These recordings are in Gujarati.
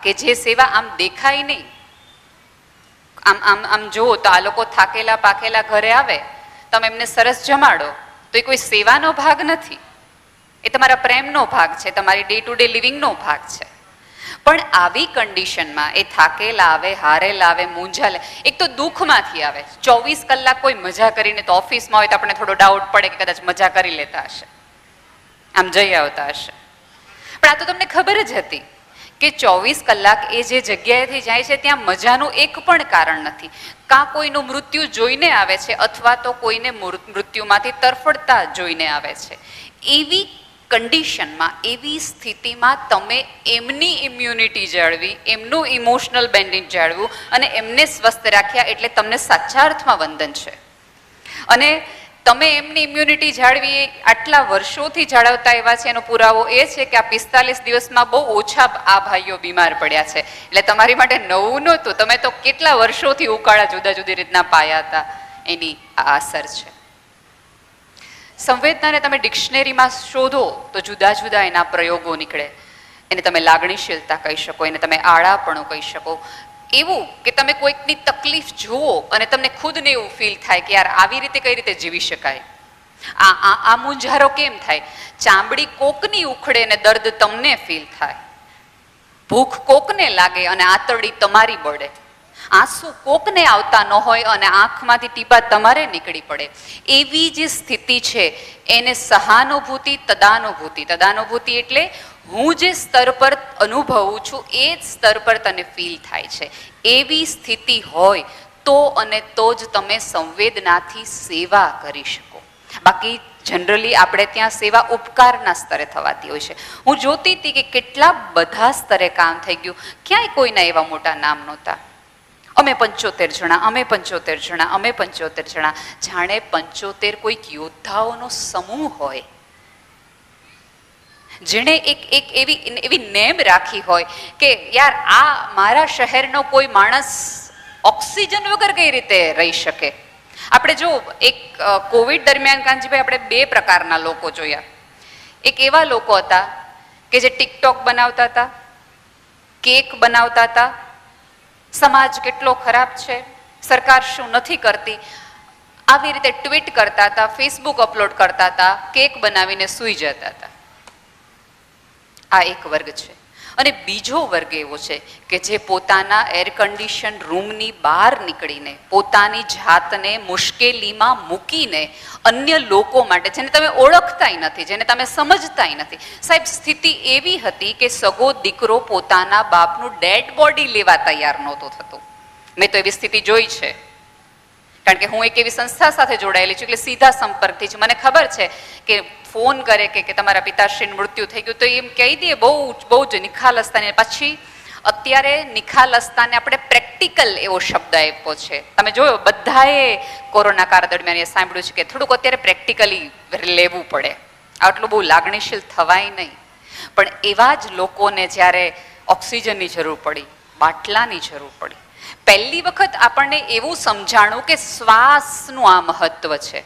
કે જે સેવા આમ દેખાય નહીં, આમ આમ આમ જુઓ તો આ લોકો થાકેલા પાકેલા ઘરે આવે, તમે એમને સરસ જમાડો તો એ કોઈ સેવાનો ભાગ નથી, એ તમારા પ્રેમનો ભાગ છે, તમારી ડે ટુ ડે લિવિંગનો ભાગ છે. પણ આવી કન્ડિશનમાં એ થાકેલા આવે, હારેલા આવે, મૂંઝાલે, એક તો દુઃખમાંથી આવે. 24 કલાક કોઈ મજા કરીને તો ઓફિસમાં હોય તો આપણે થોડો ડાઉટ પડે કે કદાચ મજા કરી લેતા હશે, આમ જઈ આવતા હશે. પણ આ તો તમને ખબર જ હતી કે 24 કલાક એ જે જગ્યાએથી જાય છે ત્યાં મજાનું એક પણ કારણ નથી. કાં કોઈનું મૃત્યુ જોઈને આવે છે અથવા તો કોઈને મૃત્યુમાંથી તરફડતા જોઈને આવે છે. એવી કન્ડિશનમાં, એવી સ્થિતિમાં તમે એમની ઇમ્યુનિટી જાળવી, એમનું ઇમોશનલ બેન્ડિંગ જાળવું અને એમને સ્વસ્થ રાખ્યા એટલે તમને સાચા અર્થમાં વંદન છે. અને તમે એમની ઇમ્યુનિટી જાળવી આટલા વર્ષોથી જાળવતા એવા છે, એનો પુરાવો એ છે કે આ 45 દિવસમાં બહુ ઓછા આ ભાઈઓ બીમાર પડ્યા છે. એટલે તમારી માટે નવું નહોતું, તમે તો કેટલા વર્ષોથી ઉકાળા જુદા જુદી રીતના પાયા હતા, એની આ અસર છે. સંવેદનાને તમે ડિક્શનરીમાં શોધો તો જુદા જુદા એના પ્રયોગો નીકળે. એને તમે લાગણીશીલતા કહી શકો, એને તમે આળાપણું કહી શકો. એવું કે તમે કોઈકની તકલીફ જુઓ અને તમને ખુદને એવું ફીલ થાય કે યાર આવી રીતે કઈ રીતે જીવી શકાય, આ મૂંઝારો કેમ થાય, ચામડી કોકની ઉખડે ને દર્દ તમને ફીલ થાય, ભૂખ કોકને લાગે અને આંતરડી તમારી બળે, આંસુ કોકને આવતા ન હોય અને આંખમાંથી ટીપા તમારે નીકળી પડે. એવી જે સ્થિતિ છે એને સહાનુભૂતિ, તદાનુભૂતિ. તદાનુભૂતિ એટલે હું જે સ્તર પર અનુભવું છું એ જ સ્તર પર તને ફીલ થાય છે. એવી સ્થિતિ હોય તો અને તો જ તમે સંવેદનાથી સેવા કરી શકો. બાકી જનરલી આપણે ત્યાં સેવા ઉપકારના સ્તરે થવાતી હોય છે. હું જોતી હતી કે કેટલા બધા સ્તરે કામ થઈ ગયું, ક્યાંય કોઈના એવા મોટા નામ નહોતા. અમે 75 જણા, અમે 75 જણા, અમે 75 જણા, જાણે 75 કોઈક યોદ્ધાઓનો સમૂહ હોય, જેણે એક એવી નેમ રાખી હોય કે યાર આ મારા શહેરનો કોઈ માણસ ઓક્સિજન વગર કઈ રીતે રહી શકે. આપણે જો એક કોવિડ દરમિયાન કાંજીભાઈ આપણે 2 પ્રકારના લોકો જોયા. એક એવા લોકો હતા કે જે ટિકટોક બનાવતા હતા, કેક બનાવતા હતા, સમાજ કેટલો ખરાબ છે, સરકાર શું નથી કરતી, આવી રીતે ટ્વીટ કરતા હતા, ફેસબુક અપલોડ કરતા હતા, કેક બનાવીને સૂઈ જતા હતા. આ એક વર્ગ છે. અને બીજો વર્ગ એવો છે કે જે પોતાના એર કન્ડિશન રૂમની બહાર નીકળીને પોતાની જાતને મુશ્કેલીમાં મૂકીને અન્ય લોકો માટે, જેને તમે ઓળખતાય નથી, જેને તમે સમજતાય નથી. સાહેબ, સ્થિતિ એવી હતી કે સગો દીકરો પોતાના બાપનું ડેડ બોડી લેવા તૈયાર નહોતો થતો. મેં તો એવી સ્થિતિ જોઈ છે, કારણ કે હું એક એવી સંસ્થા સાથે જોડાયેલી છું, એટલે સીધા સંપર્કથી જ મને ખબર છે કે ફોન કરે કે તમારા પિતાશ્રીનું મૃત્યુ થઈ ગયું તો એમ કહી દઈએ બહુ જ નિખાલસતાને. પછી અત્યારે નિખાલસતાને આપણે પ્રેક્ટિકલ એવો શબ્દ આપ્યો છે. તમે જોયો બધાએ કોરોના કાળ દરમિયાન એ સાંભળ્યું છે કે થોડુંક અત્યારે પ્રેક્ટિકલી લેવું પડે, આટલું બહુ લાગણીશીલ થવાય નહીં. પણ એવા જ લોકોને જ્યારે ઓક્સિજનની જરૂર પડી, બાટલાની જરૂર પડી, પહેલી વખત આપણને એવું સમજાણું કે શ્વાસનું આ મહત્વ છે,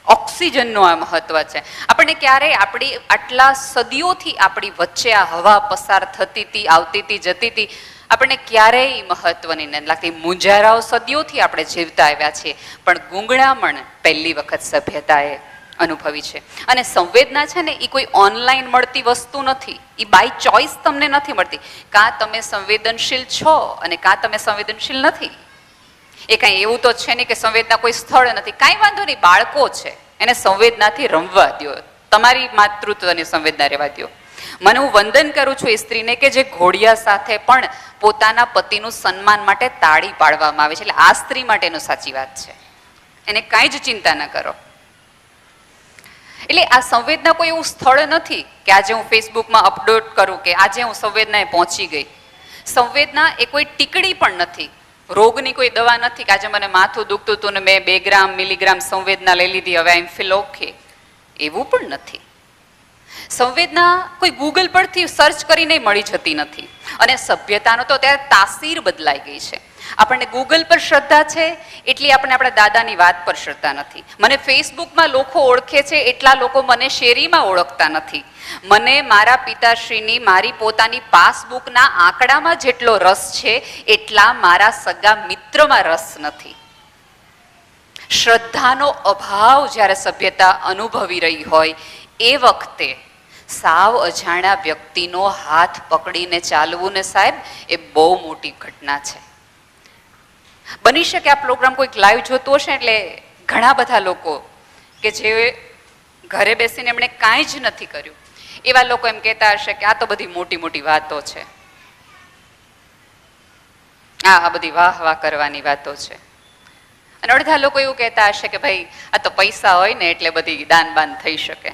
ઓક્સિજનનું આ મહત્વ છે. આપણને ક્યારેય આપણી આટલા સદીઓથી આપણી વચ્ચે આ હવા પસાર થતી હતી, આવતી હતી, જતી હતી, આપણને ક્યારેય મહત્વની નથી લાગતી. મુંજારાઓ સદીઓથી આપણે જીવતા આવ્યા છીએ, પણ ગુંગળામણ પહેલી વખત સભ્યતાએ અનુભવી છે. અને સંવેદના છે ને એ કોઈ ઓનલાઈન મળતી વસ્તુ નથી, એ બાય ચોઇસ તમને નથી મળતી. કાં તમે સંવેદનશીલ છો અને કાં તમે સંવેદનશીલ નથી. એ કાંઈ એવું તો છે નહીં કે સંવેદના કોઈ સ્થળ નથી. કાંઈ વાંધો નહીં, બાળકો છે, એને સંવેદનાથી રમવા દો, તમારી માતૃત્વની સંવેદના રહેવા દો. મને હું વંદન કરું છું એ સ્ત્રીને કે જે ઘોડિયા સાથે પણ પોતાના પતિનું સન્માન માટે તાળી પાડવામાં આવે છે. એટલે આ સ્ત્રી માટેનું સાચી વાત છે, એને કાંઈ જ ચિંતા ન કરો. એટલે આ સંવેદના કોઈ એવું સ્થળ નથી કે આજે હું ફેસબુકમાં અપલોડ કરું કે આજે હું સંવેદનાએ પહોંચી ગઈ. સંવેદના એ કોઈ ટીકડી પણ નથી, રોગની કોઈ દવા નથી કે આજે મને માથું દુખતું હતું ને મેં 2 ગ્રામ મિલીગ્રામ સંવેદના લઈ લીધી, હવે આઈ ફીલ ઓકે, એવું પણ નથી. સંવેદના કોઈ ગૂગલ પરથી સર્ચ કરીને મળી જતી નથી. અને સભ્યતાનો તો અત્યારે તાસીર બદલાઈ ગઈ છે. આપણને ગૂગલ પર શ્રદ્ધા છે એટલી આપણને આપણા દાદાની વાત પર શ્રદ્ધા નથી. મને ફેસબુકમાં લોકો ઓળખે છે એટલા લોકો મને શેરીમાં ઓળખતા નથી. મને મારા પિતાશ્રીની મારી પોતાની પાસબુકના આંકડામાં જેટલો રસ છે એટલા મારા સગા મિત્રમાં રસ નથી. શ્રદ્ધાનો અભાવ જ્યારે સભ્યતા અનુભવી રહી હોય એ વખતે સાવ અજાણ્યા વ્યક્તિનો હાથ પકડીને ચાલવું ને સાહેબ એ બહુ મોટી ઘટના છે. બની શકે આ પ્રોગ્રામ કોઈક લાઈવ જોતું હશે એટલે ઘણા બધા લોકો કે જે ઘરે બેસીને એમણે કાંઈ જ નથી કર્યું એવા લોકો એમ કહેતા હશે કે આ તો બધી મોટી મોટી વાતો છે, આ બધી વાહ વાહ કરવાની વાતો છે. અને અડધા લોકો એવું કહેતા હશે કે ભાઈ આ તો પૈસા હોય ને એટલે બધી દાન બાન થઈ શકે.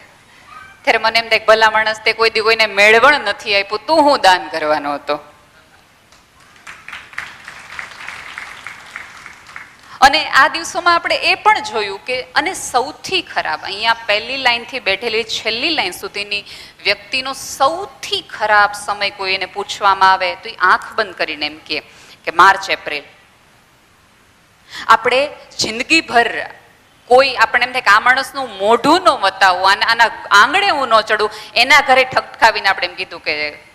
ત્યારે મને એમ થાય ભલા માણસ તે કોઈ દી કોઈને મેળવણ નથી આપ્યું, તું હું દાન કરવાનો હતો. અને આ દિવસોમાં આપણે એ પણ જોયું કે અને સૌથી ખરાબ અહીંયા પહેલી લાઈનથી બેઠેલી છેલ્લી લાઈન સુધીની વ્યક્તિનો સૌથી ખરાબ સમય કોઈ એને પૂછવામાં આવે તો એ આંખ બંધ કરીને એમ કે માર્ચ એપ્રિલ. આપણે જિંદગીભર કોઈ આપણે એમ થાય કે આ માણસનું મોઢું ન વતાવવું, આના આંગણે હું ન ચડું, એના ઘરે ઠકઠકાવીને આપણે એમ કીધું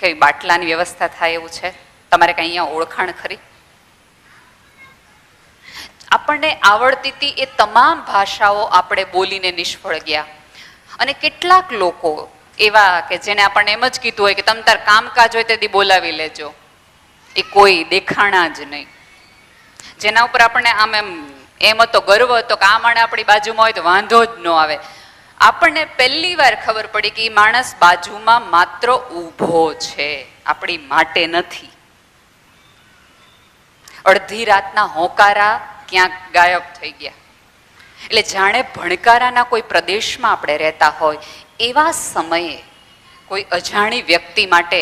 કે બાટલાની વ્યવસ્થા થાય એવું છે, તમારે કઈ અહીંયા ઓળખાણ ખરી? આપણને આવડતી હતી એ તમામ ભાષાઓ આપણે બોલીને નિષ્ફળ ગયા. અને કેટલાક લોકો એવા કે જેને આપણને એમ જ કીધું હોય કે તમે તાર કામકાજ હોય તેથી બોલાવી લેજો, એ કોઈ દેખાણા જ નહીં. જેના ઉપર આપણને આમ એમ હતો ગર્વ હતો કે આ માણસ આપણી બાજુમાં હોય તો વાંધો જ ન આવે. આપણને પહેલી વાર ખબર પડી કે એ માણસ બાજુમાં માત્ર ઊભો છે, આપણી માટે નથી. અડધી રાતના હોંકારા ક્યાંક ગાયબ થઈ ગયા. એટલે જાણે ભણકારાના કોઈ પ્રદેશમાં આપણે રહેતા હોય એવા સમયે કોઈ અજાણી વ્યક્તિ માટે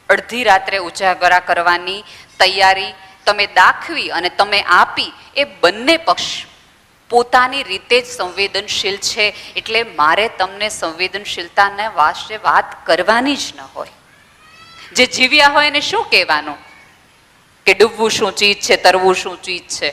અડધી રાત્રે ઉજાગરા કરવાની તૈયારી તમે દાખવી અને તમે આપી, એ બંને પક્ષ પોતાની રીતે જ સંવેદનશીલ છે. એટલે મારે તમને સંવેદનશીલતાને વાસ્તે વાત કરવાની જ ન હોય. જે જીવ્યા હોય એને શું કહેવાનું કે ડૂબવું શું ચીજ છે, તરવું શું ચીજ છે.